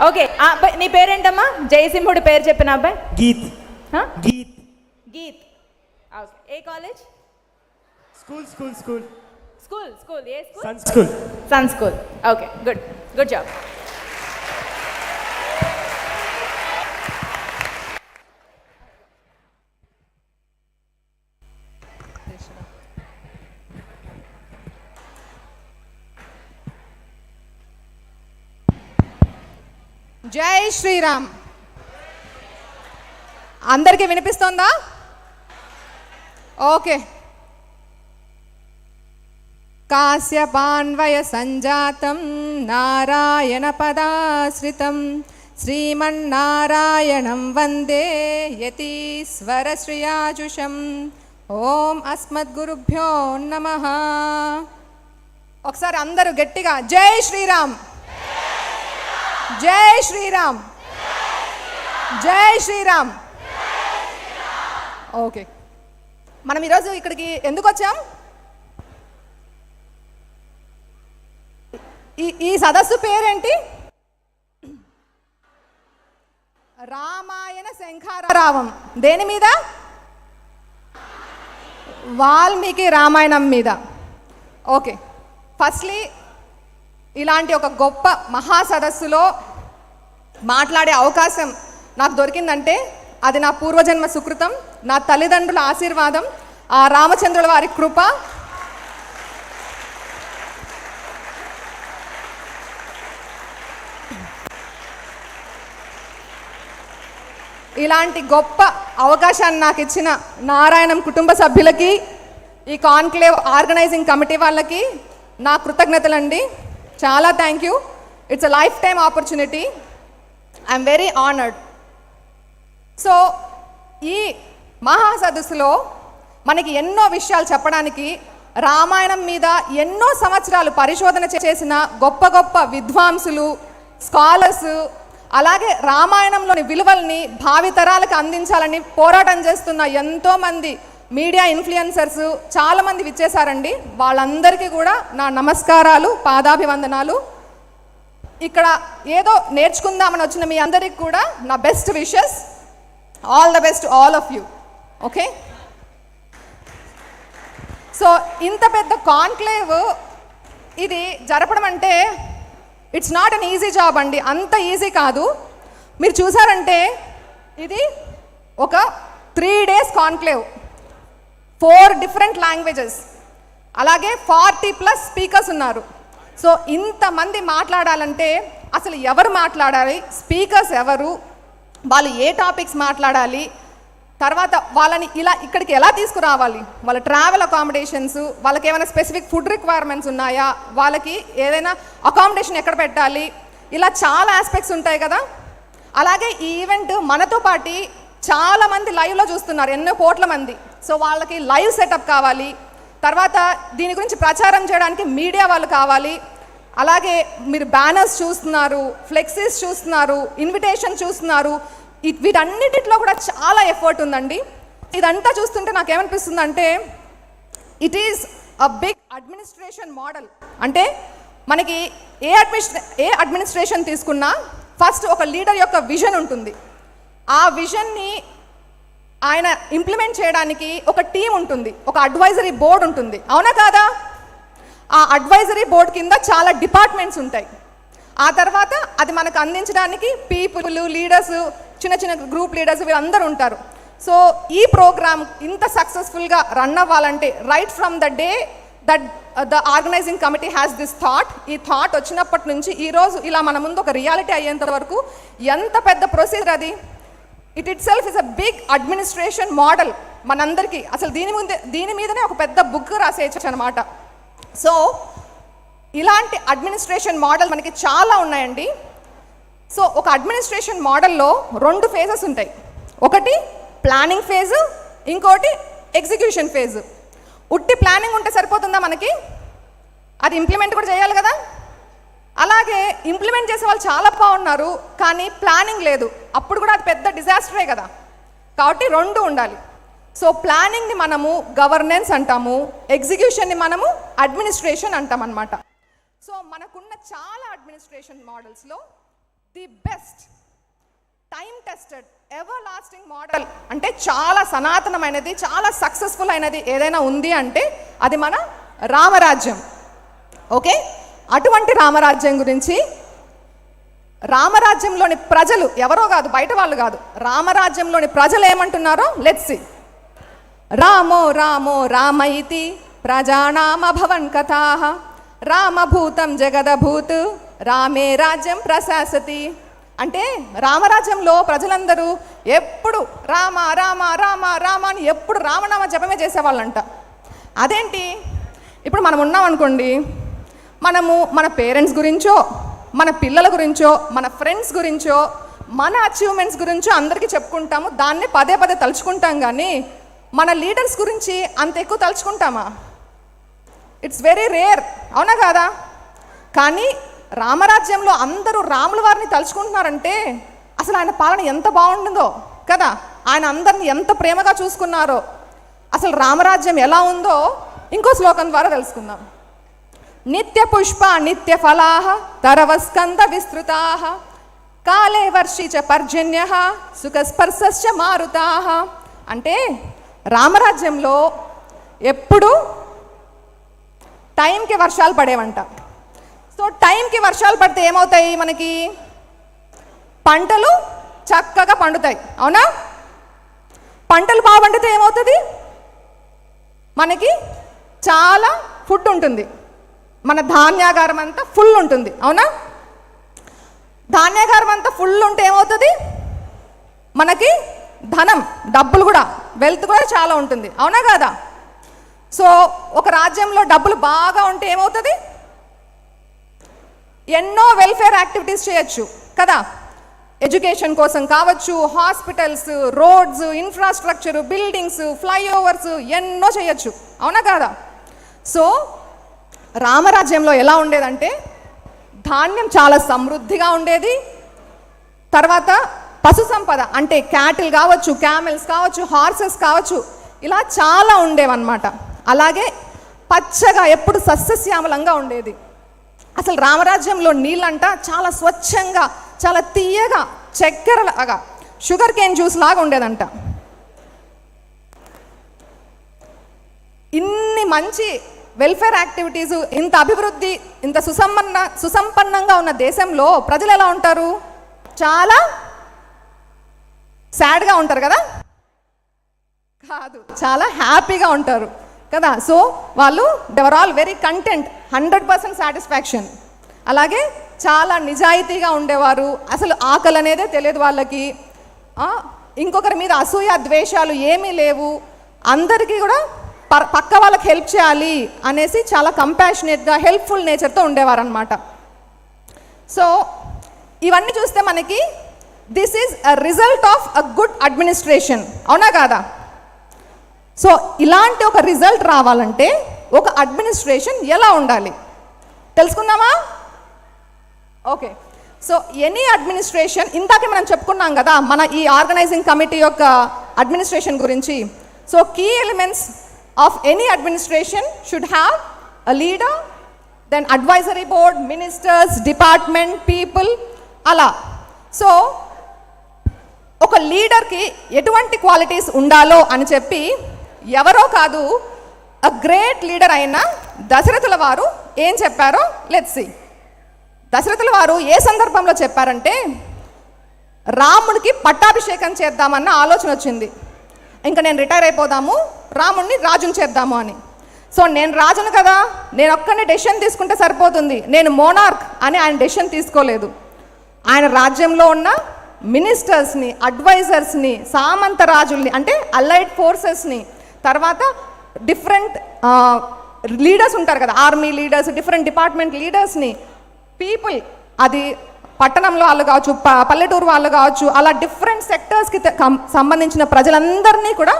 Okay, నీ పేరేంటమ్మా? జయసింహుడి పేరు చెప్పిన అబ్బాయి. గీత్. గీత్. గీత్. ఏ college? School school school school school ఏ school? Sun school. Sun school. Okay, good good job. జై శ్రీరామ్. అందరికీ వినిపిస్తోందా? ఓకే. కాశ్యపాన్వయ సంజాతం నారాయణ పదాశ్రితం శ్రీమన్నారాయణం వందే యతీశ్వర శ్రియాజుషం. ఓం అస్మద్గురుభ్యో నమః. ఒకసారి అందరూ గట్టిగా జై శ్రీరామ్, జై శ్రీరామ్, జై శ్రీరామ్. ఓకే, మనం ఈరోజు ఇక్కడికి ఎందుకు వచ్చాం? ఈ సదస్సు పేరేంటి? రామాయణ శంఖారావం. దేని మీద? వాల్మీకి రామాయణం మీద. ఓకే, ఫస్ట్లీ ఇలాంటి ఒక గొప్ప మహాసదస్సులో మాట్లాడే అవకాశం నాకు దొరికిందంటే అది నా పూర్వజన్మ సుకృతం, నా తల్లిదండ్రుల ఆశీర్వాదం, ఆ రామచంద్రుల వారి కృప. ఇలాంటి గొప్ప అవకాశాన్ని నాకు ఇచ్చిన నారాయణం కుటుంబ సభ్యులకి, ఈ కాన్క్లేవ్ ఆర్గనైజింగ్ కమిటీ వాళ్ళకి నా కృతజ్ఞతలండి. చాలా thank you. It's a life time opportunity. I'm very honoured. So ఈ మహాసదస్సులో మనకి ఎన్నో విషయాలు చెప్పడానికి, రామాయణం మీద ఎన్నో సంవత్సరాలు పరిశోధన చేసిన గొప్ప గొప్ప విద్వాంసులు, స్కాలర్స్, అలాగే రామాయణంలోని విలువల్ని భావితరాలకు అందించాలని పోరాటం చేస్తున్న ఎంతోమంది మీడియా ఇన్ఫ్లుయెన్సర్స్ చాలామంది విచ్చేశారండి. వాళ్ళందరికీ కూడా నా నమస్కారాలు, పాదాభివందనాలు. ఇక్కడ ఏదో నేర్చుకుందామని వచ్చిన మీ అందరికి కూడా నా best wishes. All the best all of you. Okay, so ఇంత పెద్ద కాన్క్లేవ్ ఇది జరపడం అంటే it's not an easy job అండి. అంత ఈజీ కాదు. మీరు చూసారంటే ఇది ఒక 3 days కాన్క్లేవ్, 4 different లాంగ్వేజెస్, అలాగే 40+ స్పీకర్స్ ఉన్నారు. సో ఇంతమంది మాట్లాడాలంటే అసలు ఎవరు మాట్లాడాలి, స్పీకర్స్ ఎవరు, వాళ్ళు ఏ టాపిక్స్ మాట్లాడాలి, తర్వాత వాళ్ళని ఇలా ఇక్కడికి ఎలా తీసుకురావాలి, వాళ్ళ ట్రావెల్ అకామిడేషన్స్, వాళ్ళకి ఏమైనా స్పెసిఫిక్ ఫుడ్ రిక్వైర్మెంట్స్ ఉన్నాయా, వాళ్ళకి ఏదైనా అకామిడేషన్ ఎక్కడ పెట్టాలి, ఇలా చాలా ఆస్పెక్ట్స్ ఉంటాయి కదా. అలాగే ఈ ఈవెంట్ మనతో పాటు చాలామంది లైవ్లో చూస్తున్నారు, ఎన్నో కోట్ల మంది. సో వాళ్ళకి లైవ్ సెటప్ కావాలి, తర్వాత దీని గురించి ప్రచారం చేయడానికి మీడియా వాళ్ళు కావాలి. అలాగే మీరు బ్యానర్స్ చూస్తున్నారు, ఫ్లెక్సీస్ చూస్తున్నారు, ఇన్విటేషన్ చూస్తున్నారు. వీటన్నిటిలో కూడా చాలా ఎఫర్ట్ ఉందండి. ఇదంతా చూస్తుంటే నాకేమనిపిస్తుంది అంటే it is a big administration model. అంటే మనకి ఏ అడ్మినిస్ట్రేషన్ తీసుకున్నా ఫస్ట్ ఒక లీడర్ యొక్క విజన్ ఉంటుంది. ఆ విజన్ని ఆయన ఇంప్లిమెంట్ చేయడానికి ఒక టీం ఉంటుంది, ఒక అడ్వైజరీ బోర్డు ఉంటుంది, అవునా కాదా? ఆ అడ్వైజరీ బోర్డు కింద చాలా డిపార్ట్మెంట్స్ ఉంటాయి. ఆ తర్వాత అది మనకు అందించడానికి పీపుల్, లీడర్స్, చిన్న చిన్న గ్రూప్ లీడర్స్ వీళ్ళందరూ ఉంటారు. సో ఈ ప్రోగ్రామ్ ఇంత సక్సెస్ఫుల్గా రన్ అవ్వాలంటే right from the day that the organising committee has this thought, ఈ థాట్ వచ్చినప్పటి నుంచి ఈరోజు ఇలా మన ముందు ఒక రియాలిటీ అయ్యేంత వరకు ఎంత పెద్ద ప్రొసీజర్ అది. It itself is a big administration model మనందరికీ. అసలు దీని మీదనే ఒక పెద్ద బుక్ రాసేయచ్చు అనమాట. సో ఇలాంటి అడ్మినిస్ట్రేషన్ మోడల్ మనకి చాలా ఉన్నాయండి. సో ఒక అడ్మినిస్ట్రేషన్ మోడల్లో 2 phases ఉంటాయి. ఒకటి ప్లానింగ్ ఫేజ్, ఇంకోటి ఎగ్జిక్యూషన్ ఫేజ్. ఉట్టి ప్లానింగ్ ఉంటే సరిపోతుందా మనకి? అది ఇంప్లిమెంట్ కూడా చేయాలి కదా. అలాగే ఇంప్లిమెంట్ చేసే వాళ్ళు చాలా బాగున్నారు, కానీ ప్లానింగ్ లేదు, అప్పుడు కూడా అది పెద్ద డిజాస్టరే కదా. కాబట్టి 2 ఉండాలి. సో ప్లానింగ్ని మనము గవర్నెన్స్ అంటాము, ఎగ్జిక్యూషన్ని మనము అడ్మినిస్ట్రేషన్ అంటాం అన్నమాట. సో మనకున్న చాలా అడ్మినిస్ట్రేషన్ మోడల్స్లో the best time tested ever lasting model అంటే చాలా సనాతనమైనది, చాలా సక్సెస్ఫుల్ అయినది ఏదైనా ఉంది అంటే అది మన రామరాజ్యం. ఓకే, అటువంటి రామరాజ్యం గురించి, రామరాజ్యంలోని ప్రజలు ఎవరో కాదు, బయట వాళ్ళు కాదు, రామరాజ్యంలోని ప్రజలు ఏమంటున్నారో లెట్స్ సీ. రామో రామో రామైతి ప్రజానామభవన్ కథాః రామభూతం జగదభూత్ రామే రాజ్యం ప్రశాసతి. అంటే రామరాజ్యంలో ప్రజలందరూ ఎప్పుడు రామ రామ రామ రామ అని ఎప్పుడు రామనామ జపమే చేసేవాళ్ళంట. అదేంటి, ఇప్పుడు మనం ఉన్నాం అనుకోండి, మనము మన పేరెంట్స్ గురించో, మన పిల్లల గురించో, మన ఫ్రెండ్స్ గురించో, మన అచీవ్మెంట్స్ గురించో అందరికీ చెప్పుకుంటాము, దాన్ని పదే పదే తలుచుకుంటాం. కానీ మన లీడర్స్ గురించి అంత ఎక్కువ తలుచుకుంటామా? ఇట్స్ వెరీ రేర్, అవునా కాదా? కానీ రామరాజ్యంలో అందరూ రాముల వారిని తలుచుకుంటున్నారంటే అసలు ఆయన పాలన ఎంత బాగుంటుందో కదా, ఆయన అందరిని ఎంత ప్రేమగా చూసుకున్నారో. అసలు రామరాజ్యం ఎలా ఉందో ఇంకో శ్లోకం ద్వారా తెలుసుకుందాం. నిత్య పుష్ప నిత్య ఫలాః తరవస్కంద విస్తృతాః కాలే వర్షి చ పర్జన్యః సుఖస్పర్శశ్చ మారుతాః. అంటే రామరాజ్యంలో ఎప్పుడు టైంకి వర్షాలు పడేవంట. సో టైంకి వర్షాలు పడితే ఏమవుతాయి, మనకి పంటలు చక్కగా పండుతాయి, అవునా? పంటలు బాగా పండితే ఏమవుతుంది, మనకి చాలా ఫుడ్ ఉంటుంది, మన ధాన్యాగారం అంతా ఫుల్ ఉంటుంది, అవునా? ధాన్యాగారం అంతా ఫుల్ ఉంటే ఏమవుతుంది, మనకి ధనం, డబ్బులు కూడా, వెల్త్ కూడా చాలా ఉంటుంది, అవునా కాదా? సో ఒక రాజ్యంలో డబ్బులు బాగా ఉంటే ఏమవుతుంది, ఎన్నో వెల్ఫేర్ యాక్టివిటీస్ చేయొచ్చు కదా. ఎడ్యుకేషన్ కోసం కావచ్చు, hospitals, roads, infrastructure, buildings, flyovers ఎన్నో చేయొచ్చు, అవునా కాదా? సో రామరాజ్యంలో ఎలా ఉండేదంటే ధాన్యం చాలా సమృద్ధిగా ఉండేది. తర్వాత పశు సంపద అంటే క్యాటిల్ కావచ్చు, క్యామెల్స్ కావచ్చు, హార్సెస్ కావచ్చు, ఇలా చాలా ఉండేవన్నమాట. అలాగే పచ్చగా ఎప్పుడు సస్యశ్యామలంగా ఉండేది. అసలు రామరాజ్యంలో నీళ్ళంట చాలా స్వచ్ఛంగా, చాలా తీయగా, చక్కెరలాగా, షుగర్ కేన్ జ్యూస్ లాగా ఉండేదంట. ఇన్ని మంచి వెల్ఫేర్ యాక్టివిటీస్, ఇంత అభివృద్ధి, ఇంత సుసంపన్నంగా ఉన్న దేశంలో ప్రజలు ఎలా ఉంటారు, చాలా సాడ్గా ఉంటారు కదా? కాదు, చాలా హ్యాపీగా ఉంటారు కదా. సో వాళ్ళు they were all very content, 100% satisfaction. అలాగే చాలా నిజాయితీగా ఉండేవారు, అసలు ఆకలి అనేదే తెలియదు వాళ్ళకి. ఇంకొకరి మీద అసూయ ద్వేషాలు ఏమీ లేవు, అందరికీ కూడా పక్క వాళ్ళకి హెల్ప్ చేయాలి అనేసి చాలా కంపాషనేట్గా, హెల్ప్ఫుల్ నేచర్తో ఉండేవారు అనమాట. సో ఇవన్నీ చూస్తే మనకి this is a result of a good administration, అవునా కాదా? సో ఇలాంటి ఒక రిజల్ట్ రావాలంటే ఒక అడ్మినిస్ట్రేషన్ ఎలా ఉండాలి తెలుసుకుందామా? ఓకే, సో ఎనీ అడ్మినిస్ట్రేషన్, ఇందాకే మనం చెప్పుకున్నాం కదా మన ఈ ఆర్గనైజింగ్ కమిటీ యొక్క అడ్మినిస్ట్రేషన్ గురించి. So key elements of any administration should have a leader, then advisory board, ministers, department, people, అలా. సో ఒక లీడర్కి ఎటువంటి క్వాలిటీస్ ఉండాలో అని చెప్పి ఎవరో కాదు, అ గ్రేట్ లీడర్ అయిన దశరథుల వారు ఏం చెప్పారో లెట్స్ సీ. దశరథుల వారు ఏ సందర్భంలో చెప్పారంటే, రాముడికి పట్టాభిషేకం చేద్దామన్న ఆలోచన వచ్చింది. ఇంకా నేను రిటైర్ అయిపోదాము, రాముడిని రాజుని చేద్దాము అని. సో నేను రాజును కదా, నేను ఒక్కనే డెసిషన్ తీసుకుంటే సరిపోతుంది, నేను మోనార్క్ అని ఆయన డెసిషన్ తీసుకోలేదు. ఆయన రాజ్యంలో ఉన్న మినిస్టర్స్ని, అడ్వైజర్స్ని, సామంత రాజుల్ని అంటే అలైడ్ ఫోర్సెస్ని, తర్వాత డిఫరెంట్ లీడర్స్ ఉంటారు కదా, ఆర్మీ లీడర్స్, డిఫరెంట్ డిపార్ట్మెంట్ లీడర్స్ని, పీపుల్, అది పట్టణంలో వాళ్ళు కావచ్చు, పల్లెటూరు వాళ్ళు కావచ్చు, అలా డిఫరెంట్ సెక్టర్స్కి సంబంధించిన ప్రజలందరినీ కూడా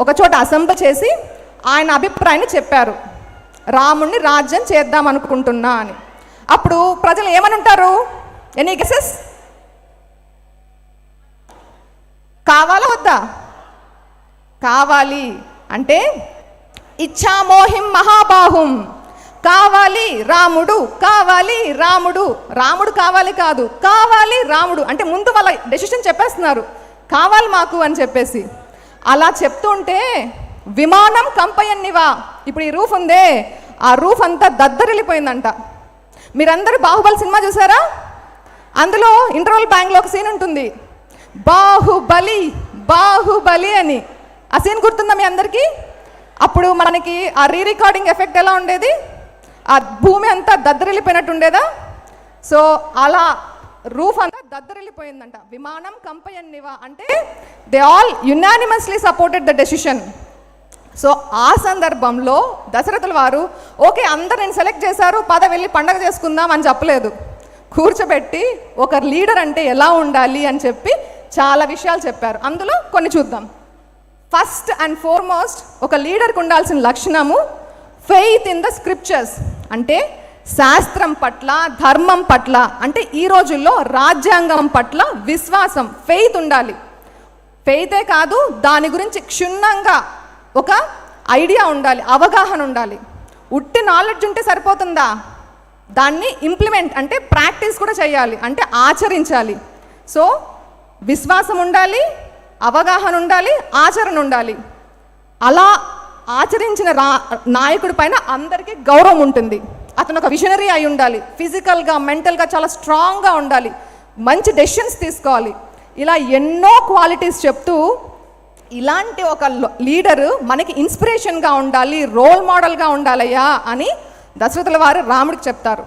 ఒక చోట అసెంబ్లీ చేసి ఆయన అభిప్రాయాన్ని చెప్పారు, రాముడిని రాజ్యం చేద్దాం అనుకుంటున్నా అని. అప్పుడు ప్రజలు ఏమని ఉంటారు, ఎనీ గెసెస్? కావాలా వద్దా? కావాలి. అంటే ఇచ్ఛామోహిం మహాబాహుం కావాలి రాముడు, కావాలి రాముడు, రాముడు కావాలి కాదు, కావాలి రాముడు అంటే ముందు వాళ్ళ డెసిషన్ చెప్పేస్తున్నారు, కావాలి మాకు అని చెప్పేసి. అలా చెప్తుంటే విమానం కంపయన్నివా, ఇప్పుడు ఈ రూఫ్ ఉందే ఆ రూఫ్ అంతా దద్దరిల్లిపోయిందంట. మీరందరూ బాహుబలి సినిమా చూసారా? అందులో ఇంటర్వల్ బ్యాంక్లో ఒక సీన్ ఉంటుంది, బాహుబలి బాహుబలి అని. ఆ సీన్ గుర్తుందా మీ అందరికీ? అప్పుడు మనకి ఆ రికార్డింగ్ ఎఫెక్ట్ ఎలా ఉండేది, ఆ భూమి అంతా దద్దరిల్లిపోయినట్టు ఉండేదా? సో అలా రూఫ్ అంతా దద్దరిల్లిపోయిందంట. విమానం కంపయన్నివా అంటే they all unanimously supported the decision. So ఆ సందర్భంలో దశరథుల వారు ఓకే అందరు నేను సెలెక్ట్ చేశారు, పద వెళ్ళి పండగ చేసుకుందాం అని చెప్పలేదు. కూర్చోబెట్టి ఒక లీడర్ అంటే ఎలా ఉండాలి అని చెప్పి చాలా విషయాలు చెప్పారు. అందులో కొన్ని చూద్దాం. ఫస్ట్ అండ్ ఫార్మోస్ట్ ఒక లీడర్కి ఉండాల్సిన లక్షణము ఫెయిత్ ఇన్ ద స్క్రిప్చర్స్, అంటే శాస్త్రం పట్ల, ధర్మం పట్ల, అంటే ఈ రోజుల్లో రాజ్యాంగం పట్ల విశ్వాసం, ఫెయిత్ ఉండాలి. ఫెయితే కాదు, దాని గురించి క్షుణ్ణంగా ఒక ఐడియా ఉండాలి, అవగాహన ఉండాలి. ఉట్టి నాలెడ్జ్ ఉంటే సరిపోతుందా? దాన్ని ఇంప్లిమెంట్ అంటే ప్రాక్టీస్ కూడా చేయాలి, అంటే ఆచరించాలి. సో విశ్వాసం ఉండాలి, అవగాహన ఉండాలి, ఆచరణ ఉండాలి. అలా ఆచరించిన నాయకుడి పైన అందరికీ గౌరవం ఉంటుంది. అతను ఒక విజనరీ అయి ఉండాలి, ఫిజికల్గా మెంటల్గా చాలా స్ట్రాంగ్గా ఉండాలి, మంచి డెసిషన్స్ తీసుకోవాలి. ఇలా ఎన్నో క్వాలిటీస్ చెప్తూ ఇలాంటి ఒక లీడరు మనకి ఇన్స్పిరేషన్గా ఉండాలి, రోల్ మోడల్గా ఉండాలయ్యా అని దశరథుల వారు రాముడికి చెప్తారు.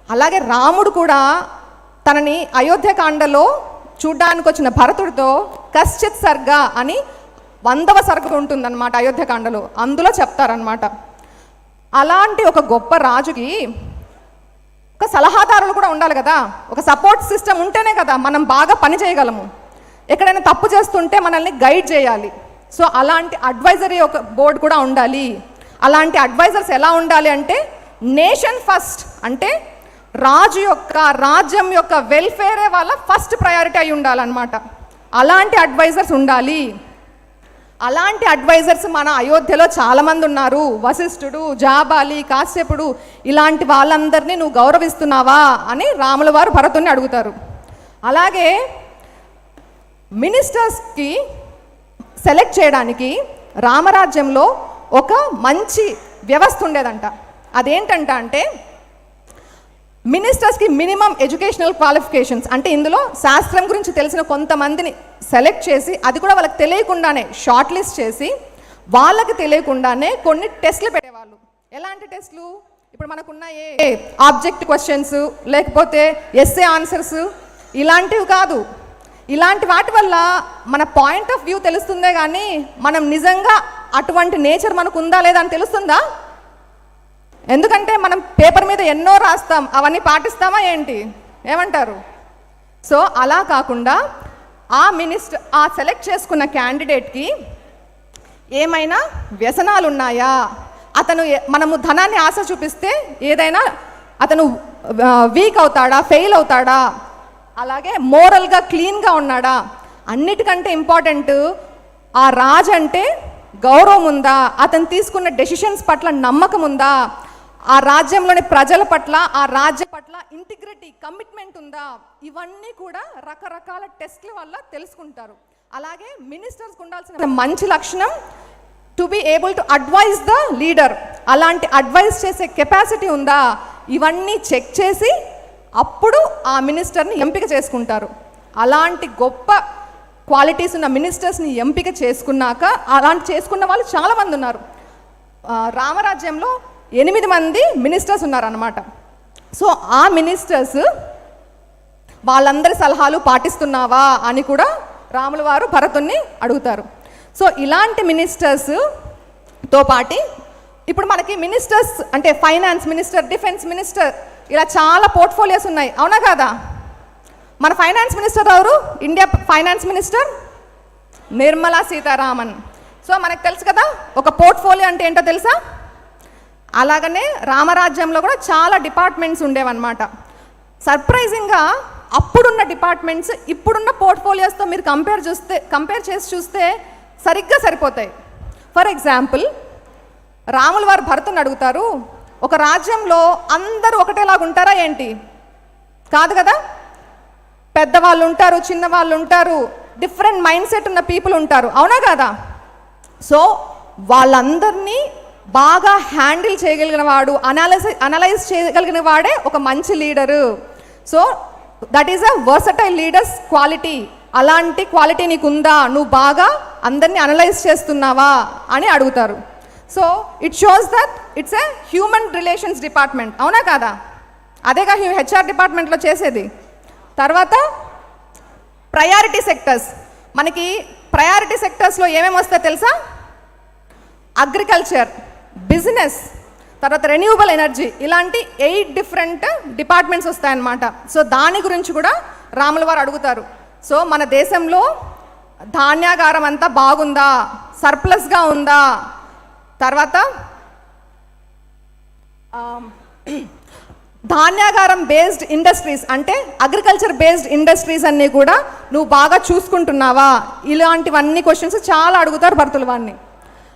అలాగే రాముడు కూడా తనని అయోధ్యకాండలో చూడ్డానికి వచ్చిన భరతుడితో కశ్చిత్ సర్గ అని 100వ సర్గ ఉంటుందన్నమాట అయోధ్యకాండలో, అందులో చెప్తారనమాట. అలాంటి ఒక గొప్ప రాజుకి ఒక సలహాదారులు కూడా ఉండాలి కదా, ఒక సపోర్ట్ సిస్టమ్ ఉంటేనే కదా మనం బాగా పని చేయగలము. ఎక్కడైనా తప్పు చేస్తుంటే మనల్ని గైడ్ చేయాలి. సో అలాంటి అడ్వైజరీ ఒక బోర్డు కూడా ఉండాలి. అలాంటి అడ్వైజర్స్ ఎలా ఉండాలి అంటే నేషన్ ఫస్ట్, అంటే రాజు యొక్క రాజ్యం యొక్క వెల్ఫేరే వాళ్ళ ఫస్ట్ ప్రయారిటీ అయి ఉండాలన్నమాట. అలాంటి అడ్వైజర్స్ ఉండాలి. అలాంటి అడ్వైజర్స్ మన అయోధ్యలో చాలామంది ఉన్నారు. వశిష్ఠుడు, జాబాలి, కాశ్యపుడు, ఇలాంటి వాళ్ళందరినీ నువ్వు గౌరవిస్తున్నావా అని రాముల వారు భరతుని అడుగుతారు. అలాగే మినిస్టర్స్కి సెలెక్ట్ చేయడానికి రామరాజ్యంలో ఒక మంచి వ్యవస్థ ఉండేదంట. అదేంటంట అంటే మినిస్టర్స్కి మినిమం ఎడ్యుకేషనల్ క్వాలిఫికేషన్స్, అంటే ఇందులో శాస్త్రం గురించి తెలిసిన కొంతమందిని సెలెక్ట్ చేసి, అది కూడా వాళ్ళకి తెలియకుండానే షార్ట్ లిస్ట్ చేసి, వాళ్ళకి తెలియకుండానే కొన్ని టెస్ట్లు పెట్టేవాళ్ళు. ఎలాంటి టెస్ట్లు? ఇప్పుడు మనకున్న ఆబ్జెక్ట్ క్వశ్చన్స్, లేకపోతే ఎస్ఏ ఆన్సర్స్, ఇలాంటివి కాదు. ఇలాంటి వాటి వల్ల మన పాయింట్ ఆఫ్ వ్యూ తెలుస్తుందే కానీ మనం నిజంగా అటువంటి నేచర్ మనకు ఉందా లేదా అని తెలుస్తుందా? ఎందుకంటే మనం పేపర్ మీద ఎన్నో రాస్తాం, అవన్నీ పాటిస్తామా ఏంటి? ఏమంటారు? సో అలా కాకుండా ఆ సెలెక్ట్ చేసుకున్న క్యాండిడేట్కి ఏమైనా వ్యసనాలు ఉన్నాయా, మనము ధనాన్ని ఆశ చూపిస్తే ఏదైనా అతను వీక్ అవుతాడా, ఫెయిల్ అవుతాడా, అలాగే మోరల్గా క్లీన్గా ఉన్నాడా, అన్నిటికంటే ఇంపార్టెంట్ ఆ రాజు అంటే గౌరవం ఉందా, అతను తీసుకున్న డెసిషన్స్ పట్ల నమ్మకం ఉందా, ఆ రాజ్యంలోని ప్రజల పట్ల, ఆ రాజ్యం పట్ల ఇంటిగ్రిటీ, కమిట్మెంట్ ఉందా, ఇవన్నీ కూడా రకరకాల టెస్ట్ల వల్ల తెలుసుకుంటారు. అలాగే మినిస్టర్స్కి ఉండాల్సిన మంచి లక్షణం to be able to advise the leader, అలాంటి అడ్వైజ్ చేసే కెపాసిటీ ఉందా, ఇవన్నీ చెక్ చేసి అప్పుడు ఆ మినిస్టర్ని ఎంపిక చేసుకుంటారు. అలాంటి గొప్ప క్వాలిటీస్ ఉన్న మినిస్టర్స్ని ఎంపిక చేసుకున్నాక, అలాంటి చేసుకున్న వాళ్ళు చాలామంది ఉన్నారు. రామరాజ్యంలో 8 మంది మినిస్టర్స్ ఉన్నారన్నమాట. సో ఆ మినిస్టర్స్ వాళ్ళందరి సలహాలు పాటిస్తున్నావా అని కూడా రాముల వారు భరతుణ్ణి అడుగుతారు. సో ఇలాంటి మినిస్టర్స్తో పాటి ఇప్పుడు మనకి మినిస్టర్స్ అంటే ఫైనాన్స్ మినిస్టర్, డిఫెన్స్ మినిస్టర్, ఇలా చాలా పోర్ట్ఫోలియోస్ ఉన్నాయి, అవునా కాదా? మన ఫైనాన్స్ మినిస్టర్ ఎవరు? India finance minister Nirmala Sitharaman. So మనకు తెలుసు కదా ఒక పోర్ట్ఫోలియో అంటే ఏంటో తెలుసా? అలాగనే రామరాజ్యంలో కూడా చాలా డిపార్ట్మెంట్స్ ఉండేవన్నమాట. సర్ప్రైజింగ్గా అప్పుడున్న డిపార్ట్మెంట్స్ ఇప్పుడున్న పోర్ట్ఫోలియోస్తో మీరు కంపేర్ చేసి చూస్తే సరిగ్గా సరిపోతాయి. ఫర్ ఎగ్జాంపుల్ రాముల వారు భరతుని అడుగుతారు, ఒక రాజ్యంలో అందరూ ఒకటేలాగా ఉంటారా ఏంటి? కాదు కదా. పెద్దవాళ్ళు ఉంటారు, చిన్నవాళ్ళు ఉంటారు, డిఫరెంట్ మైండ్ సెట్ ఉన్న పీపుల్ ఉంటారు, అవునా కదా? సో వాళ్ళందరినీ బాగా హ్యాండిల్ చేయగలిగిన వాడు, అనలైజ్ చేయగలిగిన వాడే ఒక మంచి leader. So that is a versatile leaders quality. అలాంటి క్వాలిటీ నీకు ఉందా? నువ్వు బాగా అందరినీ అనలైజ్ చేస్తున్నావా అని అడుగుతారు. So it shows that it's a human relations department, అవునా కాదా? అదేగా హెచ్ఆర్ డిపార్ట్మెంట్లో చేసేది. తర్వాత ప్రయారిటీ సెక్టర్స్. మనకి ప్రయారిటీ సెక్టర్స్లో ఏమేమి వస్తాయో తెలుసా? అగ్రికల్చర్, బిజినెస్, తర్వాత రెన్యూవబుల్ ఎనర్జీ, ఇలాంటి 8 డిఫరెంట్ డిపార్ట్మెంట్స్ వస్తాయన్నమాట. సో దాని గురించి కూడా రాముల వారు అడుగుతారు. సో మన దేశంలో ధాన్యాగారం అంతా బాగుందా, సర్ప్లస్గా ఉందా, తర్వాత ధాన్యాగారం బేస్డ్ ఇండస్ట్రీస్ అంటే అగ్రికల్చర్ బేస్డ్ ఇండస్ట్రీస్ అన్నీ కూడా నువ్వు బాగా చూసుకుంటున్నావా, ఇలాంటివన్నీ క్వశ్చన్స్ చాలా అడుగుతారు భరతుల వారిని.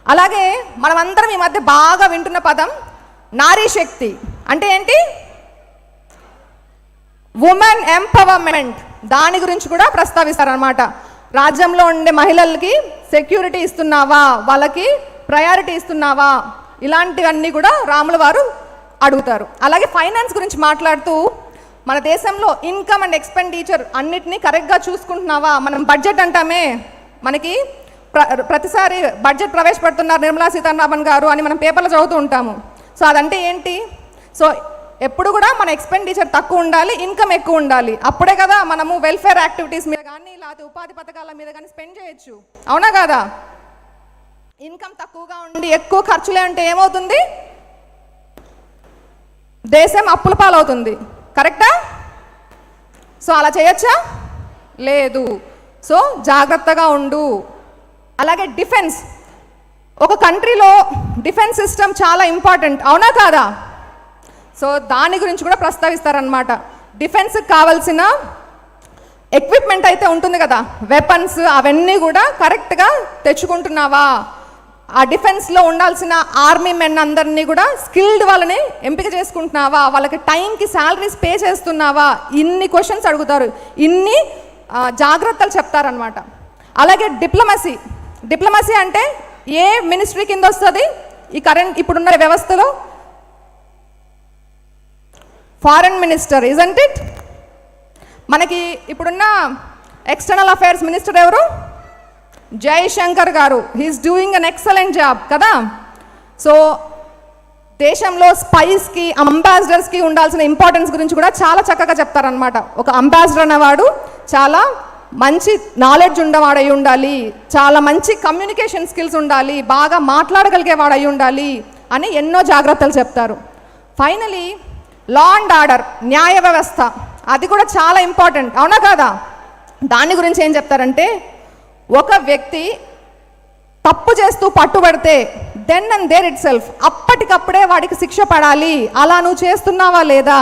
అలాగే మనమందరం ఈ మధ్య బాగా వింటున్న పదం నారీ శక్తి. అంటే ఏంటి? Women empowerment. దాని గురించి కూడా ప్రస్తావిస్తారనమాట. రాజ్యంలో ఉండే మహిళలకి సెక్యూరిటీ ఇస్తున్నావా, వాళ్ళకి ప్రయారిటీ ఇస్తున్నావా, ఇలాంటివన్నీ కూడా రాముల వారు అడుగుతారు. అలాగే ఫైనాన్స్ గురించి మాట్లాడుతూ మన దేశంలో ఇన్కమ్ అండ్ ఎక్స్పెండిచర్ అన్నిటినీ కరెక్ట్గా చూసుకుంటున్నావా. మనం బడ్జెట్ అంటామే, మనకి ప్రతిసారి బడ్జెట్ ప్రవేశపెడుతున్నారు నిర్మలా సీతారామన్ గారు అని మనం పేపర్లో చదువుతూ ఉంటాము. సో అదంటే ఏంటి? సో ఎప్పుడు కూడా మన ఎక్స్పెండిచర్ తక్కువ ఉండాలి, ఇన్కమ్ ఎక్కువ ఉండాలి. అప్పుడే కదా మనము వెల్ఫేర్ యాక్టివిటీస్ మీద కానీ లేకపోతే ఉపాధి పథకాల మీద కానీ స్పెండ్ చేయొచ్చు, అవునా కాదా? ఇన్కమ్ తక్కువగా ఉండి ఎక్కువ ఖర్చులే అంటే ఏమవుతుంది? దేశం అప్పుల పాలవుతుంది, కరెక్టా? సో అలా చేయొచ్చా? లేదు. సో జాగ్రత్తగా ఉండు. అలాగే డిఫెన్స్. ఒక కంట్రీలో డిఫెన్స్ సిస్టమ్ చాలా ఇంపార్టెంట్, అవునా కాదా? సో దాని గురించి కూడా ప్రస్తావిస్తారనమాట. డిఫెన్స్కి కావాల్సిన ఎక్విప్మెంట్ అయితే ఉంటుంది కదా, వెపన్స్, అవన్నీ కూడా కరెక్ట్గా తెచ్చుకుంటున్నావా, ఆ డిఫెన్స్లో ఉండాల్సిన ఆర్మీ మెన్ అందరినీ కూడా స్కిల్డ్ వాళ్ళని ఎంపిక చేసుకుంటున్నావా, వాళ్ళకి టైంకి శాలరీస్ పే చేస్తున్నావా, ఇన్ని క్వశ్చన్స్ అడుగుతారు, ఇన్ని జాగ్రత్తలు చెప్తారనమాట. అలాగే డిప్లొమసీ. డిప్లొమసీ అంటే ఏ మినిస్ట్రీ కింద వస్తుంది ఈ ఇప్పుడున్న వ్యవస్థలో? Foreign minister, isn't it? మనకి ఇప్పుడున్న ఎక్స్టర్నల్ అఫైర్స్ మినిస్టర్ ఎవరు? జైశంకర్ గారు. He is doing an excellent job కదా. సో దేశంలో స్పైస్కి, అంబాసిడర్స్కి ఉండాల్సిన ఇంపార్టెన్స్ గురించి కూడా చాలా చక్కగా చెప్తారనమాట. ఒక అంబాసిడర్ అనేవాడు చాలా మంచి నాలెడ్జ్ ఉన్నవాడు అయి ఉండాలి, చాలా మంచి కమ్యూనికేషన్ స్కిల్స్ ఉండాలి, బాగా మాట్లాడగలిగేవాడు అయి ఉండాలి అని ఎన్నో జాగ్రత్తలు చెప్తారు. ఫైనలీ లా అండ్ ఆర్డర్, న్యాయ వ్యవస్థ, అది కూడా చాలా ఇంపార్టెంట్, అవునా కాదా? దాని గురించి ఏం చెప్తారంటే, ఒక వ్యక్తి తప్పు చేస్తూ పట్టుబడితే then and there itself అప్పటికప్పుడే వాడికి శిక్ష పడాలి. అలా నువ్వు చేస్తున్నావా లేదా?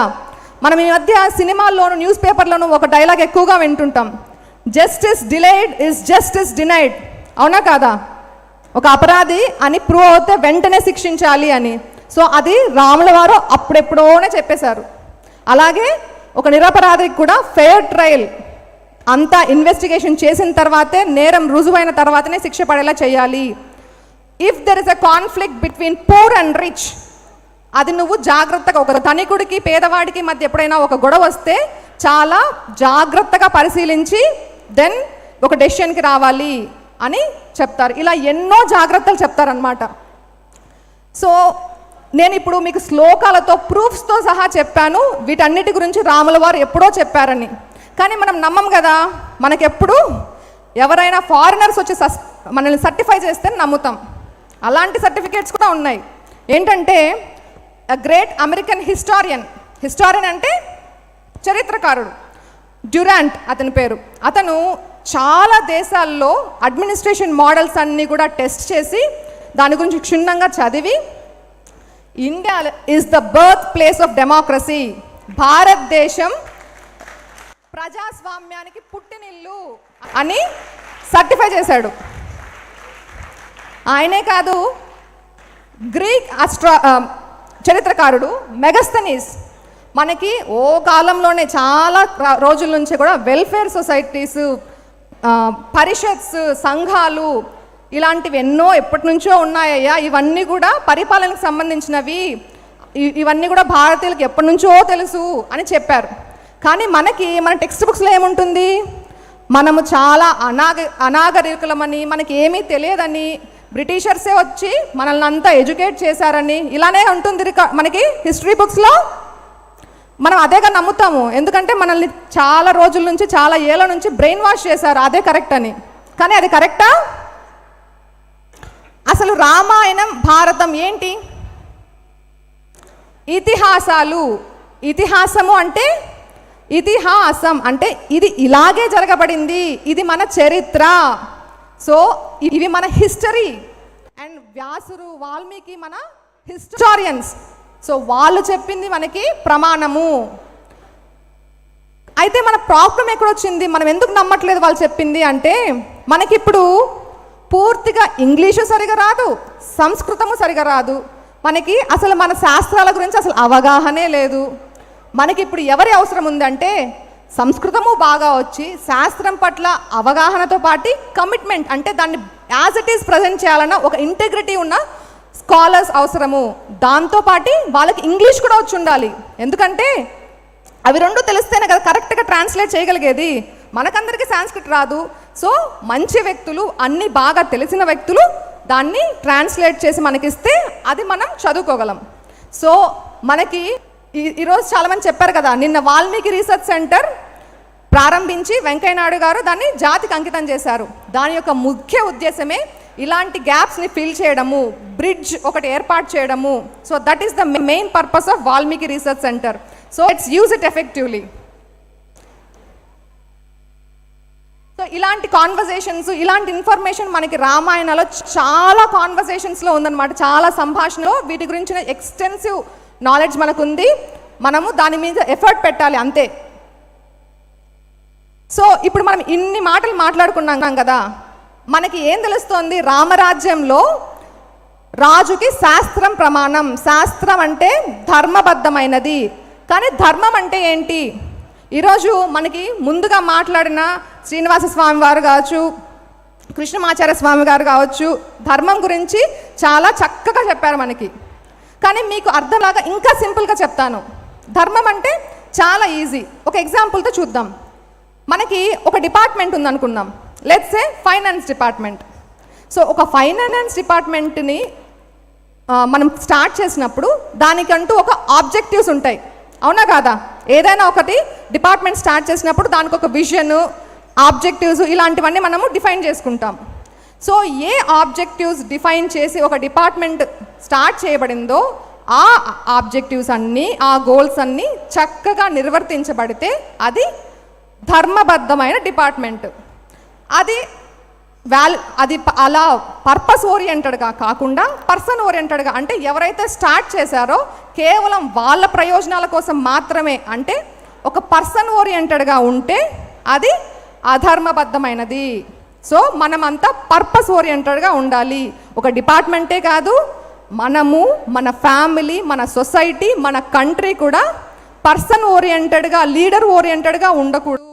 మనం ఈ మధ్య సినిమాల్లోనూ న్యూస్ పేపర్లోనూ ఒక డైలాగ్ ఎక్కువగా వింటుంటాం, justice delayed is justice denied, అవునా కాదా? ఒక అపరాధి అని ప్రూవ్ అవుతే వెంటనే శిక్షించాలి అని. సో అది రాముల వారు అప్పుడెప్పుడోనే చెప్పేశారు. అలాగే ఒక నిరపరాధికి కూడా ఫెయిర్ ట్రయల్, అంతా ఇన్వెస్టిగేషన్ చేసిన తర్వాతే, నేరం రుజువైన తర్వాతనే శిక్ష పడేలా చేయాలి. If there is a conflict between poor and rich, అది నువ్వు జాగ్రత్తగా, ఒక ధనికుడికి పేదవాడికి మధ్య ఎప్పుడైనా ఒక గొడవ వస్తే చాలా జాగ్రత్తగా పరిశీలించి దెన్ ఒక డెసిషన్కి రావాలి అని చెప్తారు. ఇలా ఎన్నో జాగ్రత్తలు చెప్తారనమాట. సో నేను ఇప్పుడు మీకు శ్లోకాలతో ప్రూఫ్స్తో సహా చెప్పాను వీటన్నిటి గురించి రాముల వారు ఎప్పుడో చెప్పారని. కానీ మనం నమ్మం కదా. మనకెప్పుడు ఎవరైనా ఫారినర్స్ వచ్చి మనల్ని సర్టిఫై చేస్తే నమ్ముతాం. అలాంటి సర్టిఫికేట్స్ కూడా ఉన్నాయి. ఏంటంటే గ్రేట్ అమెరికన్ హిస్టారియన్ అంటే చరిత్రకారుడు, డ్యూరాంట్ అతని పేరు. అతను చాలా దేశాల్లో అడ్మినిస్ట్రేషన్ మోడల్స్ అన్నీ కూడా టెస్ట్ చేసి దాని గురించి క్షుణ్ణంగా చదివి, India is the birth place of democracy, భారతదేశం ప్రజాస్వామ్యానికి పుట్టినిల్లు అని సర్టిఫై చేశాడు. ఆయనే కాదు, గ్రీక్ చరిత్రకారుడు మెగస్తనీస్ మనకి ఓ కాలంలోనే చాలా రోజుల నుంచి కూడా వెల్ఫేర్ సొసైటీస్, పరిషత్స్, సంఘాలు ఇలాంటివి ఎన్నో ఎప్పటి నుంచో ఉన్నాయ్యా. ఇవన్నీ కూడా పరిపాలనకు సంబంధించినవి, ఇవన్నీ కూడా భారతీయులకు ఎప్పటి నుంచో తెలుసు అని చెప్పారు. కానీ మన టెక్స్ట్ బుక్స్లో ఏముంటుంది, మనము చాలా అనాగరికులమని, మనకి ఏమీ తెలియదని, బ్రిటిషర్సే వచ్చి మనల్ని అంతా ఎడ్యుకేట్ చేశారని ఇలానే ఉంటుంది మనకి హిస్టరీ బుక్స్లో. మనం అదేగా నమ్ముతాము, ఎందుకంటే మనల్ని చాలా రోజుల నుంచి, చాలా ఏళ్ళ నుంచి బ్రెయిన్ వాష్ చేశారు అదే కరెక్ట్ అని. కానీ అది కరెక్టా? అసలు రామాయణం, భారతం ఏంటి? ఇతిహాసాలు. ఇతిహాసము అంటే, ఇతిహాసం అంటే ఇది ఇలాగే జరగబడింది, ఇది మన చరిత్ర. సో ఇవి మన హిస్టరీ. అండ్ వ్యాసురు, వాల్మీకి మన హిస్టారియన్స్. సో వాళ్ళు చెప్పింది మనకి ప్రమాణము. అయితే మన ప్రాబ్లం ఎక్కడొచ్చింది, మనం ఎందుకు నమ్మట్లేదు వాళ్ళు చెప్పింది అంటే, మనకిప్పుడు పూర్తిగా ఇంగ్లీషు సరిగా రాదు, సంస్కృతము సరిగా రాదు, మనకి అసలు మన శాస్త్రాల గురించి అసలు అవగాహనే లేదు. మనకి ఇప్పుడు ఎవరి అవసరం ఉందంటే, సంస్కృతము బాగా వచ్చి శాస్త్రం పట్ల అవగాహనతో పాటు కమిట్మెంట్, అంటే దాన్ని యాజ్ ఇట్ ఈస్ ప్రజెంట్ చేయాలన్న ఒక ఇంటెగ్రిటీ ఉన్న స్కాలర్స్ అవసరము. దాంతోపాటు వాళ్ళకి ఇంగ్లీష్ కూడా వచ్చి ఉండాలి, ఎందుకంటే అవి రెండు తెలిస్తేనే కదా కరెక్ట్గా ట్రాన్స్లేట్ చేయగలిగేది. మనకందరికీ సాంస్క్రిట్ రాదు. సో మంచి వ్యక్తులు, అన్ని బాగా తెలిసిన వ్యక్తులు దాన్ని ట్రాన్స్లేట్ చేసి మనకిస్తే అది మనం చదువుకోగలం. సో మనకి ఈరోజు చాలామంది చెప్పారు కదా, నిన్న వాల్మీకి రీసెర్చ్ సెంటర్ ప్రారంభించి వెంకయ్యనాయుడు గారు దాన్ని జాతికి అంకితం చేశారు. దాని యొక్క ముఖ్య ఉద్దేశమే ఇలాంటి గ్యాప్స్ని ఫిల్ చేయడము, బ్రిడ్జ్ ఒకటి ఏర్పాటు చేయడము. So that is the main purpose of Valmiki research centre. So it's use it effectively. So ఇలాంటి కాన్వర్జేషన్స్, ఇలాంటి ఇన్ఫర్మేషన్ మనకి రామాయణంలో చాలా కాన్వర్జేషన్స్లో ఉందన్నమాట, చాలా సంభాషణలో వీటి గురించిన ఎక్స్టెన్సివ్ నాలెడ్జ్ మనకు ఉంది. మనము దాని మీద ఎఫర్ట్ పెట్టాలి అంతే. సో ఇప్పుడు మనం ఇన్ని మాటలు మాట్లాడుకున్నాం కదా, మనకి ఏం తెలుస్తోంది, రామరాజ్యంలో రాజుకి శాస్త్రం ప్రమాణం. శాస్త్రం అంటే ధర్మబద్ధమైనది. కానీ ధర్మం అంటే ఏంటి? ఈరోజు మనకి ముందుగా మాట్లాడిన శ్రీనివాస స్వామి వారు కావచ్చు, కృష్ణమాచార్య స్వామి గారు కావచ్చు, ధర్మం గురించి చాలా చక్కగా చెప్పారు మనకి. కానీ మీకు అర్థంలాగా ఇంకా సింపుల్గా చెప్తాను. ధర్మం అంటే చాలా ఈజీ. ఒక ఎగ్జాంపుల్తో చూద్దాం. మనకి ఒక డిపార్ట్మెంట్ ఉందనుకుందాం, let's say finance department. So ఒక ఫైనాన్స్ డిపార్ట్మెంట్ని మనం స్టార్ట్ చేసినప్పుడు దానికంటూ ఒక ఆబ్జెక్టివ్స్ ఉంటాయి, అవునా కాదా? ఏదైనా ఒకటి డిపార్ట్మెంట్ స్టార్ట్ చేసినప్పుడు దానికి ఒక విజన్, ఆబ్జెక్టివ్స్ ఇలాంటివన్నీ మనము డిఫైన్ చేసుకుంటాం. సో ఏ ఆబ్జెక్టివ్స్ డిఫైన్ చేసి ఒక డిపార్ట్మెంట్ స్టార్ట్ చేయబడిందో ఆ ఆబ్జెక్టివ్స్ అన్నీ, ఆ గోల్స్ అన్నీ చక్కగా నిర్వర్తించబడితే అది ధర్మబద్ధమైన డిపార్ట్మెంట్. అది అలా పర్పస్ ఓరియంటెడ్గా కాకుండా పర్సన్ ఓరియంటెడ్గా, అంటే ఎవరైతే స్టార్ట్ చేశారో కేవలం వాళ్ళ ప్రయోజనాల కోసం మాత్రమే, అంటే ఒక పర్సన్ ఓరియంటెడ్గా ఉంటే అది అధర్మబద్ధమైనది. సో మనమంతా పర్పస్ ఓరియంటెడ్గా ఉండాలి. ఒక డిపార్ట్మెంటే కాదు, మనము, మన ఫ్యామిలీ, మన సొసైటీ, మన కంట్రీ కూడా పర్సన్ ఓరియంటెడ్గా, లీడర్ ఓరియంటెడ్గా ఉండకూడదు.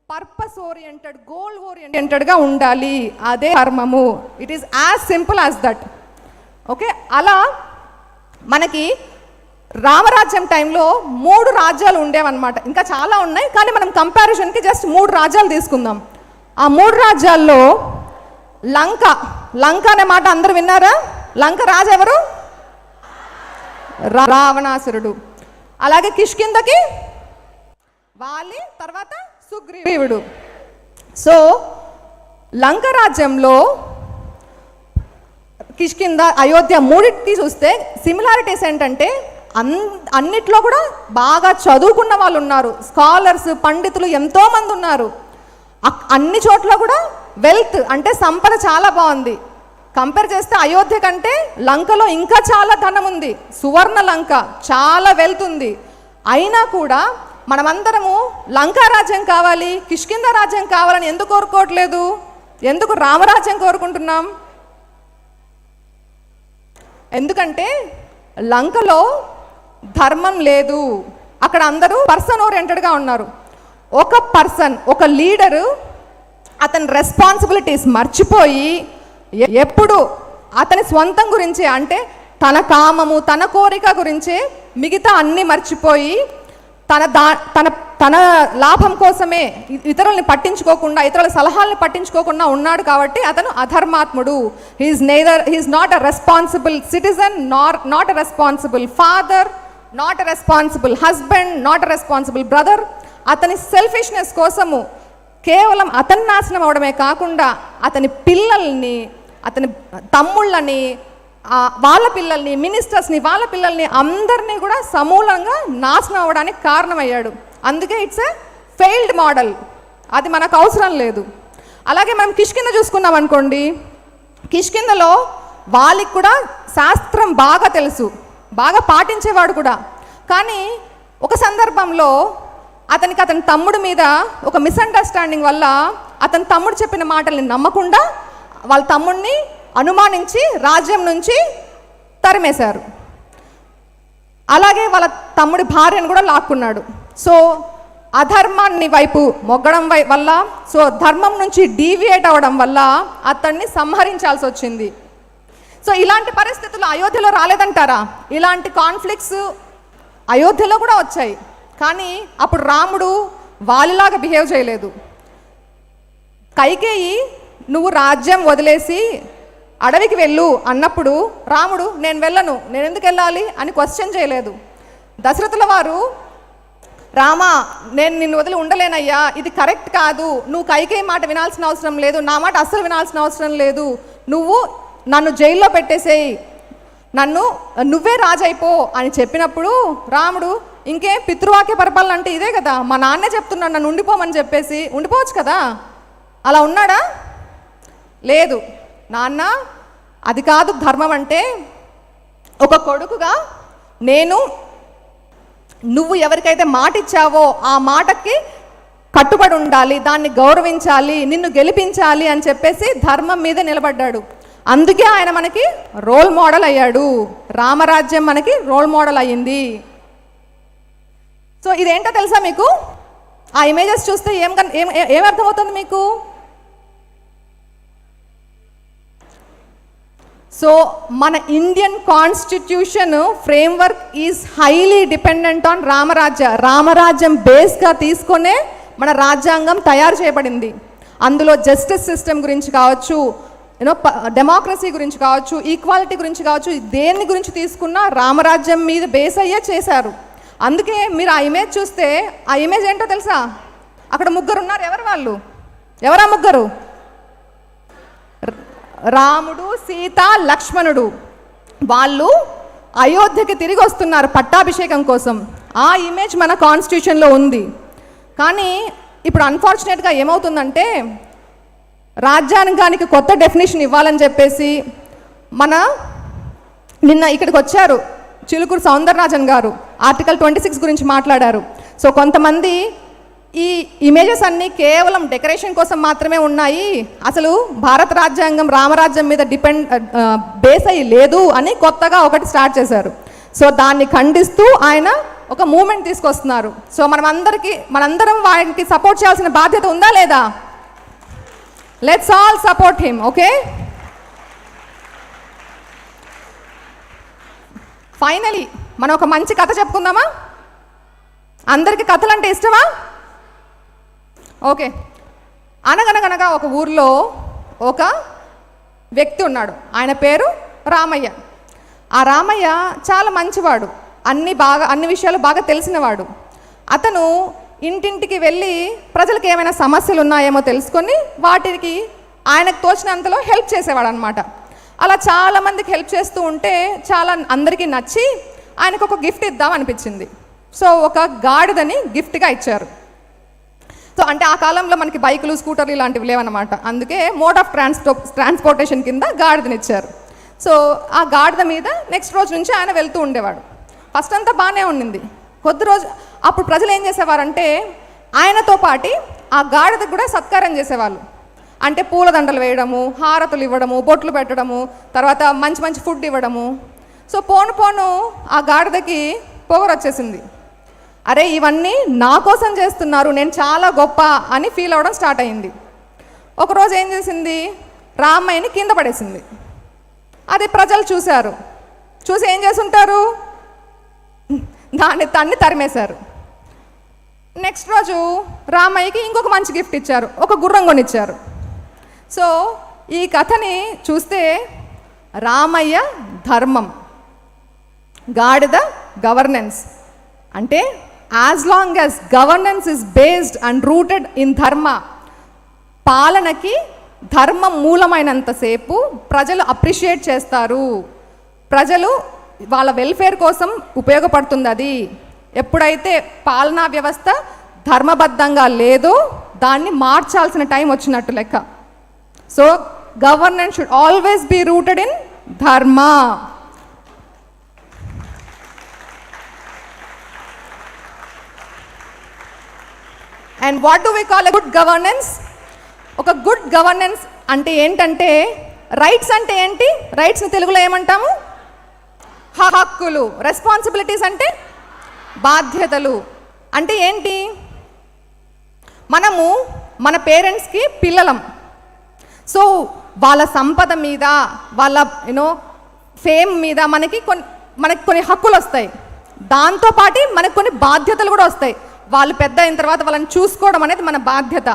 పర్పస్ ఓరియంటెడ్, గోల్ ఓరియంటెడ్గా ఉండాలి. అదే ధర్మము. It is as simple as that. Okay, అలా మనకి రామరాజ్యం టైంలో 3 రాజ్యాలు ఉండేవన్నమాట. ఇంకా చాలా ఉన్నాయి, కానీ మనం కంపారిజన్కి జస్ట్ 3 రాజ్యాలు తీసుకుందాం. ఆ 3 రాజ్యాల్లో లంక అనే మాట అందరూ విన్నారా? లంక రాజు ఎవరు? రావణాసురుడు. అలాగే కిష్కింధకి వాలి, తర్వాత సుగ్రీవుడు. సో లంక రాజ్యంలో కిష్కింధ, అయోధ్య మూడింటికి చూస్తే సిమిలారిటీస్ ఏంటంటే అన్నిట్లో కూడా బాగా చదువుకున్న వాళ్ళు ఉన్నారు, స్కాలర్స్, పండితులు ఎంతోమంది ఉన్నారు. అన్ని చోట్ల కూడా వెల్త్ అంటే సంపద చాలా బాగుంది. కంపేర్ చేస్తే అయోధ్య కంటే లంకలో ఇంకా చాలా ధనం ఉంది. సువర్ణ లంక, చాలా వెల్త్ ఉంది. అయినా కూడా మనమందరము లంకా రాజ్యం కావాలి, కిష్కింధ రాజ్యం కావాలని ఎందుకు కోరుకోవట్లేదు? ఎందుకు రామరాజ్యం కోరుకుంటున్నాం? ఎందుకంటే లంకలో ధర్మం లేదు, అక్కడ అందరూ పర్సన్ ఓరియంటెడ్గా ఉన్నారు. ఒక పర్సన్, ఒక లీడరు అతని రెస్పాన్సిబిలిటీస్ మర్చిపోయి ఎప్పుడు అతని స్వంతం గురించి, అంటే తన కామము తన కోరిక గురించే మిగతా అన్నీ మర్చిపోయి తన లాభం కోసమే ఇతరుల్ని పట్టించుకోకుండా, ఇతరుల సలహాలను పట్టించుకోకుండా ఉన్నాడు. కాబట్టి అతను అధర్మాత్ముడు. He is not a responsible citizen, not a responsible father, not a responsible husband, not a responsible brother. అతని సెల్ఫిష్నెస్ కోసము కేవలం అతని నాశనం అవడమే కాకుండా అతని పిల్లల్ని, అతని తమ్ముళ్ళని, వాళ్ళ పిల్లల్ని, మినిస్టర్స్ని, వాళ్ళ పిల్లల్ని అందరినీ కూడా సమూలంగా నాశనం అవ్వడానికి కారణమయ్యాడు. అందుకే ఇట్స్ ఏ ఫెయిల్డ్ మోడల్. అది మనకు అవసరం లేదు. అలాగే మనం కిష్కింద చూసుకున్నాం అనుకోండి, కిష్కిందలో వాళ్ళకి కూడా శాస్త్రం బాగా తెలుసు, బాగా పాటించేవాడు కూడా. కానీ ఒక సందర్భంలో అతని తమ్ముడి మీద ఒక మిస్అండర్స్టాండింగ్ వల్ల అతని తమ్ముడు చెప్పిన మాటల్ని నమ్మకుండా వాళ్ళ తమ్ముడిని అనుమానించి రాజ్యం నుంచి తరిమేశారు. అలాగే వాళ్ళ తమ్ముడి భార్యను కూడా లాక్కున్నాడు. సో అధర్మాన్ని వైపు మొగ్గడం వల్ల, సో ధర్మం నుంచి డీవియేట్ అవ్వడం వల్ల అతన్ని సంహరించాల్సి వచ్చింది. సో ఇలాంటి పరిస్థితులు అయోధ్యలో రాలేదంటారా? ఇలాంటి కాన్ఫ్లిక్ట్స్ అయోధ్యలో కూడా వచ్చాయి. కానీ అప్పుడు రాముడు వాళ్ళలాగా బిహేవ్ చేయలేదు. కైకేయి నువ్వు రాజ్యం వదిలేసి అడవికి వెళ్ళు అన్నప్పుడు రాముడు నేను వెళ్ళను, నేను ఎందుకు వెళ్ళాలి అని క్వశ్చన్ చేయలేదు. దశరథుల వారు రామా నేను నిన్ను వదిలి ఉండలేనయ్యా, ఇది కరెక్ట్ కాదు, నువ్వు కైకేయి మాట వినాల్సిన అవసరం లేదు, నా మాట అస్సలు వినాల్సిన అవసరం లేదు, నువ్వు నన్ను జైల్లో పెట్టేసేయి, నువ్వే రాజైపో అని చెప్పినప్పుడు రాముడు ఇంకే పితృవాక్య పరిపాలన అంటే ఇదే కదా, మా నాన్నే చెప్తున్నాడు నన్ను ఉండిపోమని చెప్పేసి ఉండిపోవచ్చు కదా. అలా ఉన్నాడా? లేదు. నాన్న అది కాదు ధర్మం అంటే, ఒక కొడుకుగా నువ్వు ఎవరికైతే మాట ఇచ్చావో ఆ మాటకి కట్టుబడి ఉండాలి, దాన్ని గౌరవించాలి, నిన్ను గెలిపించాలి అని చెప్పేసి ధర్మం మీద నిలబడ్డాడు. అందుకే ఆయన మనకి రోల్ మోడల్ అయ్యాడు. రామరాజ్యం మనకి రోల్ మోడల్ అయ్యింది. సో ఇదేంటో తెలుసా మీకు? ఆ ఇమేజెస్ చూస్తే ఏమర్థమవుతుంది మీకు? సో మన Indian constitution framework is highly dependent on రామరాజ్యం బేస్గా తీసుకొనే మన రాజ్యాంగం తయారు చేయబడింది. అందులో జస్టిస్ సిస్టమ్ గురించి కావచ్చు, డెమోక్రసీ గురించి కావచ్చు, ఈక్వాలిటీ గురించి కావచ్చు, దేని గురించి తీసుకున్నా రామరాజ్యం మీద బేస్ అయ్యే చేశారు. అందుకే మీరు ఆ ఇమేజ్ చూస్తే ఆ ఇమేజ్ ఏంటో తెలుసా? అక్కడ ముగ్గురు ఉన్నారు. ఎవరు వాళ్ళు? ఎవరా ముగ్గురు? రాముడు, సీత, లక్ష్మణుడు. వాళ్ళు అయోధ్యకి తిరిగి వస్తున్నారు పట్టాభిషేకం కోసం. ఆ ఇమేజ్ మన కాన్స్టిట్యూషన్లో ఉంది. కానీ ఇప్పుడు అన్ఫార్చునేట్గా ఏమవుతుందంటే, రాజ్యాంగానికి కొత్త డెఫినేషన్ ఇవ్వాలని చెప్పేసి నిన్న ఇక్కడికి వచ్చారు చిలుకూరు సౌందరరాజన్ గారు, ఆర్టికల్ 26 గురించి మాట్లాడారు. సో కొంతమంది ఈ ఇమేజెస్ అన్నీ కేవలం డెకరేషన్ కోసం మాత్రమే ఉన్నాయి, అసలు భారత రాజ్యాంగం రామరాజ్యం మీద బేస్ అయ్యి లేదు అని కొత్తగా ఒకటి స్టార్ట్ చేశారు. సో దాన్ని ఖండిస్తూ ఆయన ఒక మూమెంట్ తీసుకొస్తున్నారు. సో మనందరం వారికి సపోర్ట్ చేయాల్సిన బాధ్యత ఉందా లేదా? Let's all support him. Okay, finally మనం ఒక మంచి కథ చెప్పుకుందామా? అందరికీ కథలు అంటే ఇష్టమా? ఓకే. అనగనగనగా ఒక ఊర్లో ఒక వ్యక్తి ఉన్నాడు. ఆయన పేరు రామయ్య. ఆ రామయ్య చాలా మంచివాడు, అన్ని విషయాలు బాగా తెలిసినవాడు. అతను ఇంటింటికి వెళ్ళి ప్రజలకు ఏమైనా సమస్యలు ఉన్నాయేమో తెలుసుకొని వాటికి ఆయనకు తోచినంతలో హెల్ప్ చేసేవాడు అనమాట. అలా చాలామందికి హెల్ప్ చేస్తూ ఉంటే అందరికీ నచ్చి ఆయనకు ఒక గిఫ్ట్ ఇద్దాం అనిపించింది. సో ఒక గాడిదని గిఫ్ట్గా ఇచ్చారు. సో అంటే ఆ కాలంలో మనకి బైకులు, స్కూటర్లు ఇలాంటివి లేవన్నమాట. అందుకే మోడ్ ఆఫ్ ట్రాన్స్పోర్టేషన్ కింద గాడిదనిచ్చారు. సో ఆ గాడిద మీద నెక్స్ట్ రోజు నుంచి ఆయన వెళ్తూ ఉండేవాడు. ఫస్ట్ అంతా బాగానే ఉండింది. కొద్ది రోజు అప్పుడు ప్రజలు ఏం చేసేవారంటే ఆయనతో పాటి ఆ గాడిదకు కూడా సత్కారం చేసేవాళ్ళు. అంటే పూలదండలు వేయడము, హారతులు ఇవ్వడము, బొట్లు పెట్టడము, తర్వాత మంచి మంచి ఫుడ్ ఇవ్వడము. సో పోను పోను ఆ గాడిదకి పొగరు వచ్చేసింది. అరే ఇవన్నీ నా కోసం చేస్తున్నారు, నేను చాలా గొప్ప అని ఫీల్ అవ్వడం స్టార్ట్ అయింది. ఒకరోజు ఏం చేసింది, రామయ్యని కింద పడేసింది. అది ప్రజలు చూశారు. చూసి ఏం చేసి ఉంటారు, దాన్ని తరిమేశారు. నెక్స్ట్ రోజు రామయ్యకి ఇంకొక మంచి గిఫ్ట్ ఇచ్చారు, ఒక గుర్రం కొనిచ్చారు. సో ఈ కథని చూస్తే రామయ్య ధర్మం, గాడిద గవర్నెన్స్. అంటే as long as governance is based and rooted in ధర్మ, పాలనకి ధర్మం మూలమైనంతసేపు ప్రజలు అప్రిషియేట్ చేస్తారు, ప్రజలు వాళ్ళ వెల్ఫేర్ కోసం ఉపయోగపడుతుంది. అది ఎప్పుడైతే పాలనా వ్యవస్థ ధర్మబద్ధంగా లేదో దాన్ని మార్చాల్సిన టైం వచ్చినట్టు లెక్క. So governance should always be rooted in dharma. And what do we call a good governance? ఒక గుడ్ గవర్నెన్స్ అంటే ఏంటంటే, రైట్స్ అంటే ఏంటి, రైట్స్ని తెలుగులో ఏమంటాము, హక్కులు. రెస్పాన్సిబిలిటీస్ అంటే బాధ్యతలు. అంటే ఏంటి, మనము మన పేరెంట్స్కి పిల్లలం. సో వాళ్ళ సంపద మీద, వాళ్ళ ఫేమ్ మీద మనకి కొన్ని హక్కులు వస్తాయి. దాంతోపాటు మనకు కొన్ని బాధ్యతలు కూడా వస్తాయి. వాళ్ళు పెద్ద అయిన తర్వాత వాళ్ళని చూసుకోవడం అనేది మన బాధ్యత.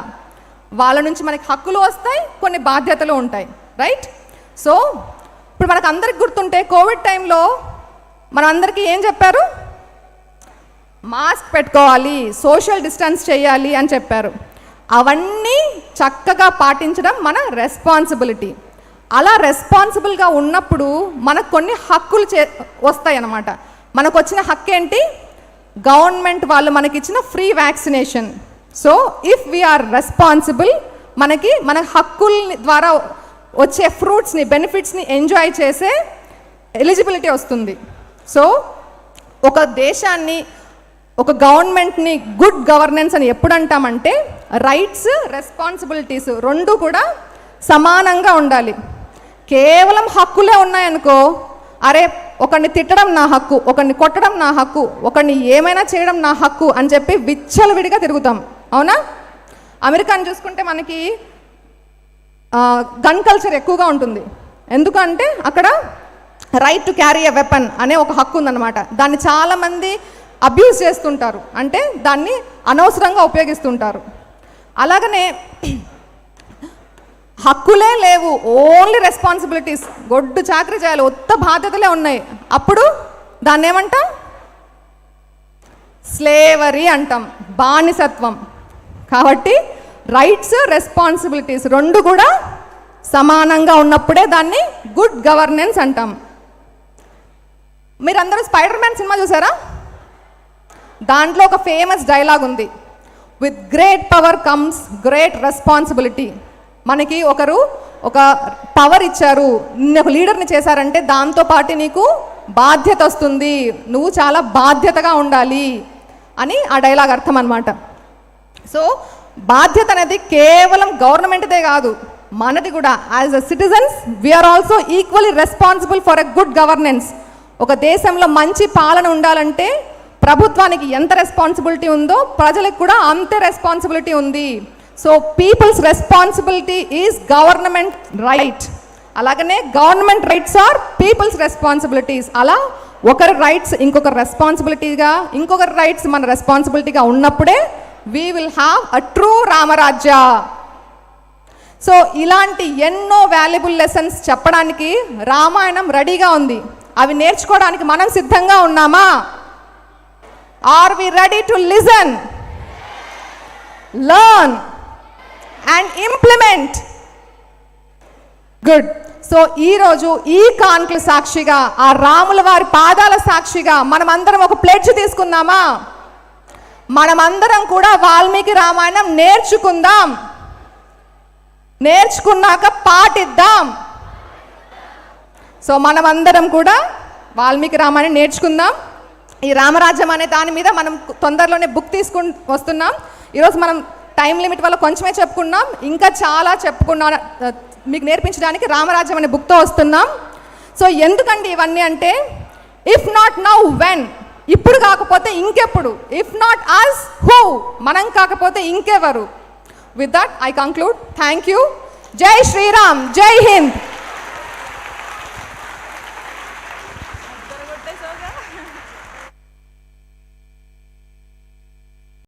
వాళ్ళ నుంచి మనకి హక్కులు వస్తాయి, కొన్ని బాధ్యతలు ఉంటాయి, రైట్? సో ఇప్పుడు మనకు అందరికి గుర్తుంటే కోవిడ్ టైంలో మన అందరికీ ఏం చెప్పారు, మాస్క్ పెట్టుకోవాలి, సోషల్ డిస్టెన్స్ చేయాలి అని చెప్పారు. అవన్నీ చక్కగా పాటించడం మన రెస్పాన్సిబిలిటీ. అలా రెస్పాన్సిబుల్గా ఉన్నప్పుడు మనకు కొన్ని హక్కులు వస్తాయి అన్నమాట. మనకు వచ్చిన హక్కు ఏంటి, గవర్నమెంట్ వాళ్ళు మనకిచ్చిన free vaccination. So if we are responsible, మన హక్కుల ద్వారా వచ్చే ఫ్రూట్స్ని, బెనిఫిట్స్ని ఎంజాయ్ చేసే ఎలిజిబిలిటీ వస్తుంది. సో ఒక దేశాన్ని, ఒక గవర్నమెంట్ని గుడ్ గవర్నెన్స్ అని ఎప్పుడు అంటామంటే, రైట్స్ రెస్పాన్సిబిలిటీస్ రెండు కూడా సమానంగా ఉండాలి. కేవలం హక్కులే ఉన్నాయనుకో, అరే ఒకరిని తిట్టడం నా హక్కు, ఒకరిని కొట్టడం నా హక్కు, ఒకరిని ఏమైనా చేయడం నా హక్కు అని చెప్పి విచ్చలవిడిగా తిరుగుతాం, అవునా? అమెరికాని చూసుకుంటే మనకి గన్ కల్చర్ ఎక్కువగా ఉంటుంది. ఎందుకంటే అక్కడ right to carry a weapon అనే ఒక హక్కు ఉందన్నమాట. దాన్ని చాలామంది అబ్యూస్ చేస్తుంటారు, అంటే దాన్ని అనవసరంగా ఉపయోగిస్తుంటారు. అలాగనే హక్కులే లేవు, ఓన్లీ రెస్పాన్సిబిలిటీస్, గొడ్డు చాకరీ చేయాలి, ఒత్త బాధ్యతలే ఉన్నాయి. అప్పుడు దాన్ని ఏమంటాం, స్లేవరీ అంటాం, బానిసత్వం. కాబట్టి రైట్స్ రెస్పాన్సిబిలిటీస్ రెండు కూడా సమానంగా ఉన్నప్పుడే దాన్ని గుడ్ గవర్నెన్స్ అంటాం. మీరందరూ స్పైడర్ మ్యాన్ సినిమా చూసారా? దాంట్లో ఒక ఫేమస్ డైలాగ్ ఉంది, with great power comes great responsibility. మనకి ఒకరు ఒక పవర్ ఇచ్చారు, ఒక లీడర్ని చేశారంటే దాంతోపాటు నీకు బాధ్యత వస్తుంది, నువ్వు చాలా బాధ్యతగా ఉండాలి అని ఆ డైలాగ్ అర్థం అన్నమాట. సో బాధ్యత అనేది కేవలం గవర్నమెంట్దే కాదు, మనది కూడా. As a citizens we are also equally responsible for a good governance. ఒక దేశంలో మంచి పాలన ఉండాలంటే ప్రభుత్వానికి ఎంత రెస్పాన్సిబిలిటీ ఉందో ప్రజలకు కూడా అంతే రెస్పాన్సిబిలిటీ ఉంది. So people's responsibility is government right. అలాగనే government rights are people's responsibilities. అలా ఒకరి రైట్స్ ఇంకొకరి రెస్పాన్సిబిలిటీగా, ఇంకొకరి రైట్స్ మన రెస్పాన్సిబిలిటీగా ఉన్నప్పుడే we will have a true Ram Rajya. So ఇలాంటి ఎన్నో వాల్యుబుల్ లెసన్స్ చెప్పడానికి రామాయణం రెడీగా ఉంది. అవి నేర్చుకోవడానికి మనం సిద్ధంగా ఉన్నామా? Are we ready to listen, learn and implement? Good. So ఈరోజు ఈ కాన్క్లు సాక్షిగా, ఆ రాముల వారి పాదాల సాక్షిగా మనమందరం ఒక ప్లెడ్జ్ తీసుకుందామా? మనమందరం కూడా వాల్మీకి రామాయణం నేర్చుకుందాం, నేర్చుకున్నాక పాటిద్దాం. సో మనమందరం కూడా వాల్మీకి రామాయణం నేర్చుకుందాం. ఈ రామరాజ్యం అనే దాని మీద మనం తొందరలోనే బుక్ తీసుకుని వస్తున్నాం. ఈరోజు మనం టైం లిమిట్ వల్ల కొంచెమే చెప్పుకున్నాం, ఇంకా చాలా చెప్పుకున్నా మీకు నేర్పించడానికి రామరాజ్యం అనే బుక్తో వస్తున్నాం. సో ఎందుకండి ఇవన్నీ అంటే, ఇఫ్ నాట్ నౌ వెన్, ఇప్పుడు కాకపోతే ఇంకెప్పుడు, ఇఫ్ నాట్ అస్ హూ, మనం కాకపోతే ఇంకెవరు. With that I conclude. Thank you. జై శ్రీరామ్, జై హింద్.